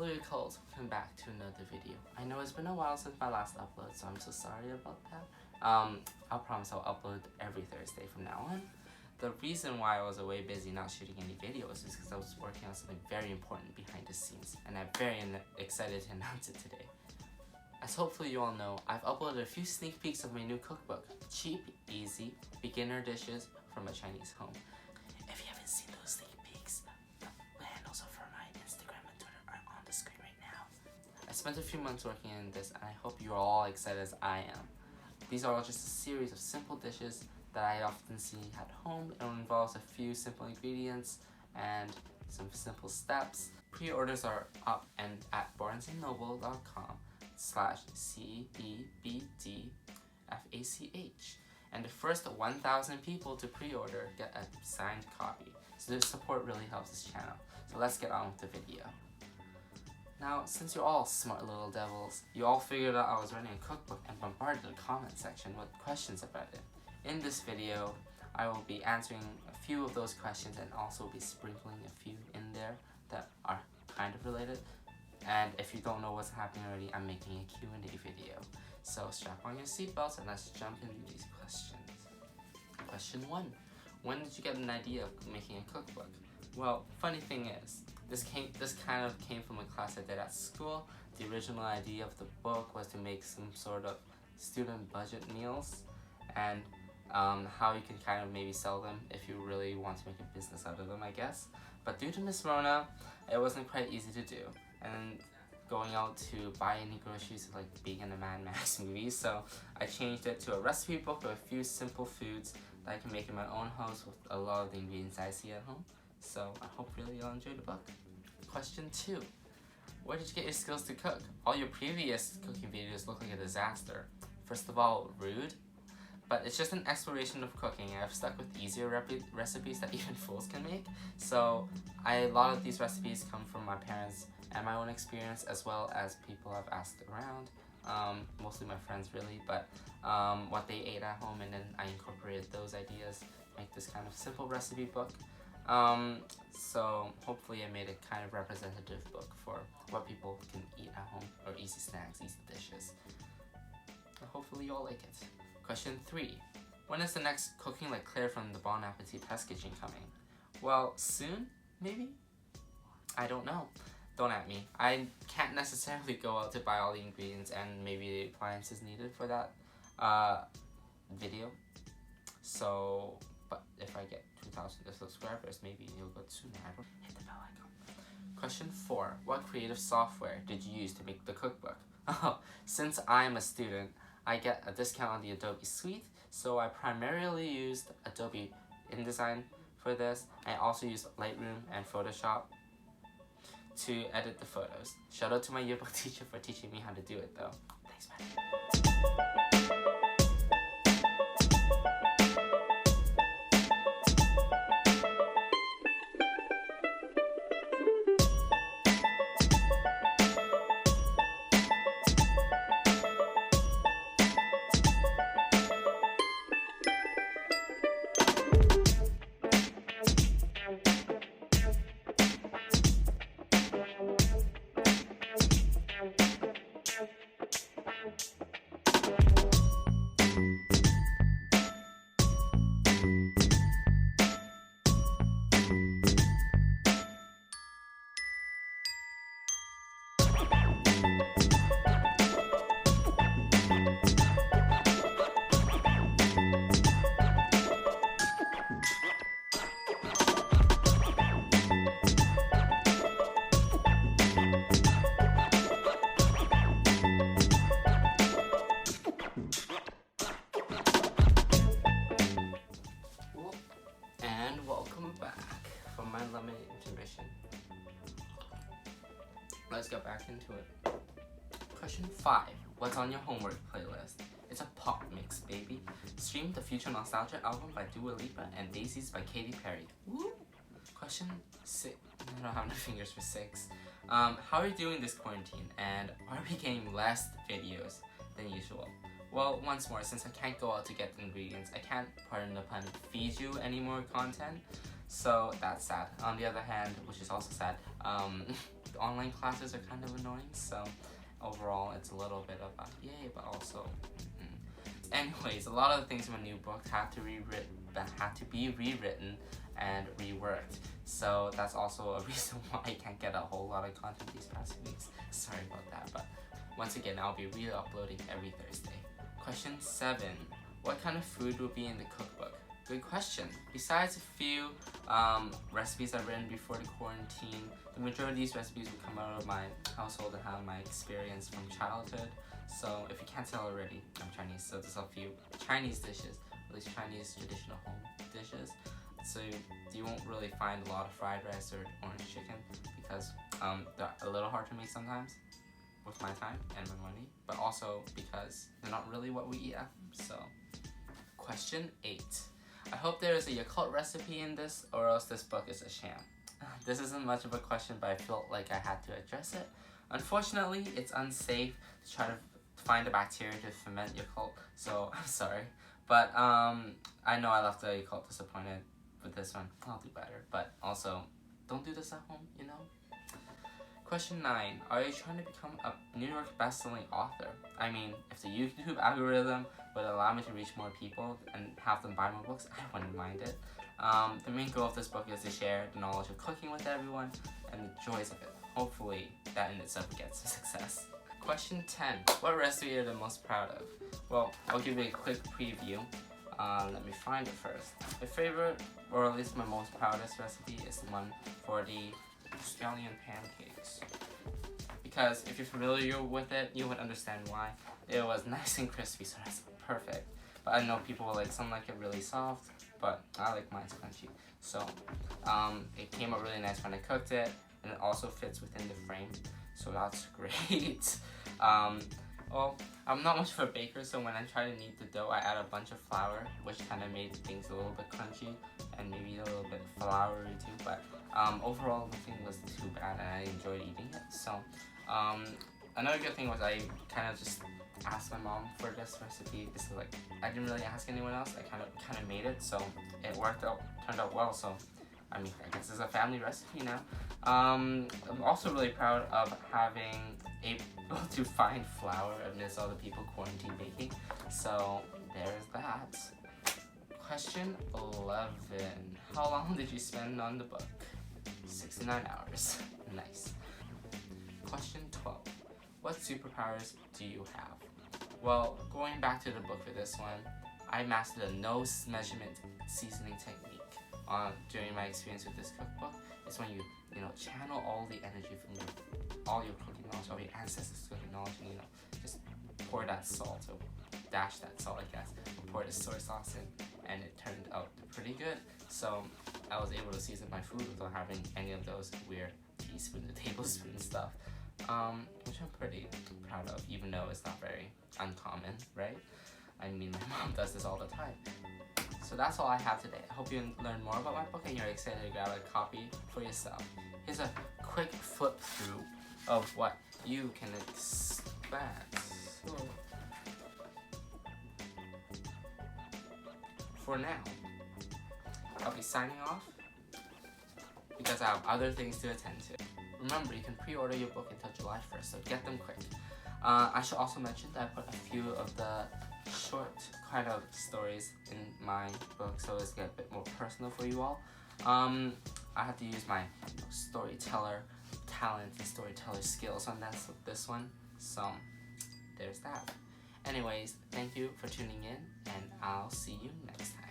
Hello you cults, welcome back to another video. I know it's been a while since my last upload, so I'm so sorry about that. I'll promise I'll upload every Thursday from now on. The reason why I was away busy not shooting any videos is because I was working on something very important behind the scenes, and I'm very excited to announce it today. As hopefully you all know, I've uploaded a few sneak peeks of my new cookbook, Cheap, Easy, Beginner Dishes from a Chinese Home. If you haven't seen those sneak peeks, the handles for my Instagram and Twitter are on the screen right now. I spent a few months working on this, and I hope you're all excited as I am. These are all just a series of simple dishes that I often see at home. It involves a few simple ingredients and some simple steps. Pre-orders are up and at barnesandnoble.com/CEBBDFACH, and the first 1,000 people to pre-order get a signed copy. So the support really helps this channel. So let's get on with the video. Now, since you're all smart little devils, you all figured out I was running a cookbook and bombarded the comment section with questions about it. In this video, I will be answering a few of those questions and also be sprinkling a few in there that are kind of related. And if you don't know what's happening already, I'm making a Q&A video. So strap on your seatbelts and let's jump into these questions. Question 1. When did you get an idea of making a cookbook? Well, funny thing is, this kind of came from a class I did at school. The original idea of the book was to make some sort of student budget meals and how you can kind of maybe sell them if you really want to make a business out of them, I guess. But due to Miss Rona, it wasn't quite easy to do. And going out to buy any groceries like being in a Mad Max movie, so I changed it to a recipe book of a few simple foods that I can make in my own house with a lot of the ingredients I see at home. So I hope really you'll enjoy the book. Question 2. Where did you get your skills to cook? All your previous cooking videos look like a disaster. First of all, rude. But it's just an exploration of cooking. I've stuck with easier recipes that even fools can make. So a lot of these recipes come from my parents and my own experience, as well as people I've asked around. Mostly my friends really, but what they ate at home, and then I incorporated those ideas, make this kind of simple recipe book. So hopefully I made a kind of representative book for what people can eat at home, or easy snacks, easy dishes. Hopefully you all like it. Question 3. When is the next Cooking Like Claire from the Bon Appetit test kitchen coming? Well, soon, maybe? I don't know. Don't at me. I can't necessarily go out to buy all the ingredients and maybe the appliances needed for that video. So, but if I get 2,000 subscribers, maybe it'll go sooner. I don't hit the bell icon. Question 4. What creative software did you use to make the cookbook? Oh, since I'm a student, I get a discount on the Adobe Suite, so I primarily used Adobe InDesign for this. I also used Lightroom and Photoshop to edit the photos. Shout out to my yearbook teacher for teaching me how to do it though. Thanks, man. Intermission. Let's get back into it. Question 5. What's on your homework playlist? It's a pop mix, baby. Stream the Future Nostalgia album by Dua Lipa and Daisies by Katy Perry. Woo! Question 6. I don't have enough fingers for 6. How are you doing this quarantine, and are we getting less videos than usual? Well, once more, since I can't go out to get the ingredients, I can't, pardon the pun, feed you any more content. So that's sad. On the other hand, which is also sad, online classes are kind of annoying, so overall it's a little bit of a yay, but also anyways, a lot of the things in my new book had to be rewritten and reworked. So that's also a reason why I can't get a whole lot of content these past weeks. Sorry about that, but once again, I'll be re-uploading every Thursday. Question 7. What kind of food will be in the cookbook? Good question. Besides a few recipes I've written before the quarantine, the majority of these recipes will come out of my household and have my experience from childhood. So if you can't tell already, I'm Chinese, so there's a few Chinese dishes, at least Chinese traditional home dishes. So you won't really find a lot of fried rice or orange chicken because they're a little hard to make sometimes with my time and my money, but also because they're not really what we eat at home. So question 8. I hope there is a Yakult recipe in this, or else this book is a sham. This isn't much of a question, but I felt like I had to address it. Unfortunately, it's unsafe to try to find a bacteria to ferment Yakult, so I'm sorry. But I know I left the Yakult disappointed with this one. I'll do better, but also don't do this at home, you know? Question 9. Are you trying to become a New York bestselling author? I mean, if the YouTube algorithm would allow me to reach more people and have them buy more books, I wouldn't mind it. The main goal of this book is to share the knowledge of cooking with everyone and the joys of it. Hopefully, that in itself gets a success. Question 10. What recipe are you the most proud of? Well, I'll give you a quick preview. Let me find it first. My favorite, or at least my most proudest recipe is the one for the scallion pancakes. Because if you're familiar with it, you would understand why. It was nice and crispy, so that's perfect. But I know people will like some like it really soft, but I like mine crunchy. So it came out really nice when I cooked it, and it also fits within the frame, so that's great. Well, I'm not much of a baker, so when I try to knead the dough, I add a bunch of flour, which kind of made things a little bit crunchy and maybe a little bit floury too. But overall, nothing was too bad, and I enjoyed eating it. So another good thing was I kind of just asked my mom for this recipe. It's like I didn't really ask anyone else. I kind of made it, so it turned out well. So I mean, I guess it's a family recipe now. I'm also really proud of having able to find flour amidst all the people quarantine baking. So there's that. Question 11. How long did you spend on the book? 69 hours. Nice. Question 12. What superpowers do you have? Well, going back to the book for this one, I mastered a no measurement seasoning technique during my experience with this cookbook. It's when you channel all the energy from all your cooking knowledge, all your ancestors' cooking knowledge, and just pour that salt, or dash that salt, I guess, or pour the soy sauce in, and it turned out pretty good. So I was able to season my food without having any of those weird teaspoon to tablespoon stuff, which I'm pretty proud of, even though it's not very uncommon, right? I mean, my mom does this all the time. So that's all I have today. I hope you learned more about my book and you're excited to grab a copy for yourself. Here's a quick flip through of what you can expect. So, for now, I'll be signing off because I have other things to attend to. Remember, you can pre-order your book until July 1st, so get them quick. I should also mention that I put a few of the short kind of stories in my book, so it's get a bit more personal for you all. I had to use my storyteller talent and storyteller skills on this one, so there's that. Anyways, thank you for tuning in, and I'll see you next time.